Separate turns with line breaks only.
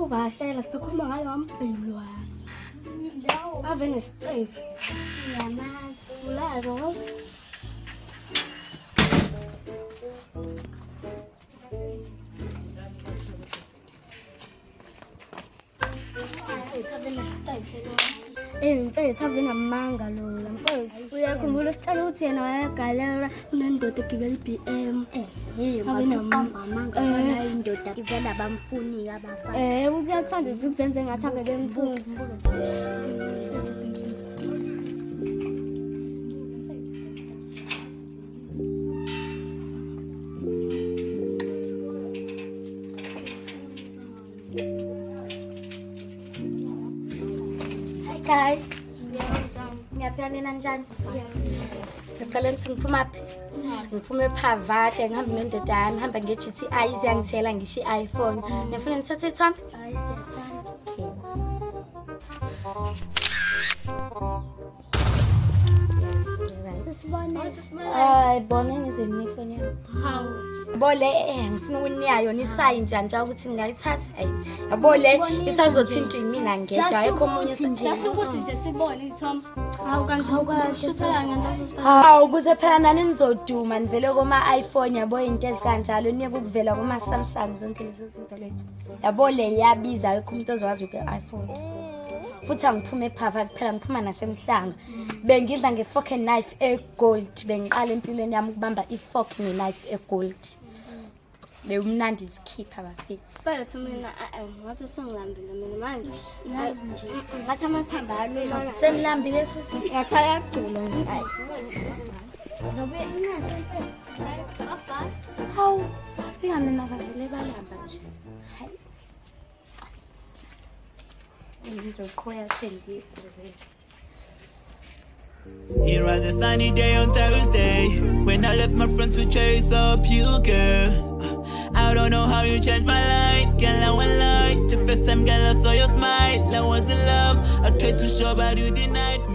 uvashela sikhuluma ngalo wambhilwa. Ave nesitefu. Yamazi. Ulazo. Mfethu ave namanga lo. Mfethu uyakhumbula sicela ukuthi yena wayagalela unendoda egibela iBM. Ave namanga khona indoda ivela bamfuni abafana. Uthi uyathanda ukuzenza ngathi ave bemthunga. Guys, ngiyaphi nanjani? Ngicela ukuthi ngiphuma phi? Ngiphume ePhavate ngihambe nendoda yami ngihamba nge-GTI iziyangithela ngisho i-iPhone. Ngifuna ngithathe ithombe? Hayi siyathanda. Sisibone. Hayi bona ngizeni ifoni yami. Hawu. Bole ngifuna ukuniyayo nisayi njani ukuthi ngayithatha. Yabo le isazothinta imina ngedwa ayikho omunye just ukuthi nje sibone ithombe. Hawu kanti awukashuthela ngento. Hawu kuze phela nani nizoduma nivele koma iPhone yabo into ezikanjalo niye ukuvela kuma Samsung zonke lezo zinto lezo. Yabo le yabiza ayikho umuntu ozwazi uke iPhone. Futhi angiphume ePhavate kuphela ngiphuma nasemhlanga. Bengidla ngefork and knife egold bengiqala empilweni yami ukubamba ifork neknife egold. Bewumnandi izikhipha bafethu. Bayothi mina ngathi sengilambile mina manje. Yazi nje. Ngathi amathamba alula. Senilambile futhi ngathi ayagcula nje. Hayi. Zobe ingasenze. Hawu, afika mina bavele balamba nje. Hayi. Ngizoqhoya shendi futhi.
It was a sunny day on Thursday when I left my friend to chase up you, girl. I don't know how you changed my life, girl. I won't lie. The first time, girl, I saw your smile. I was in love. I tried to show, but you denied.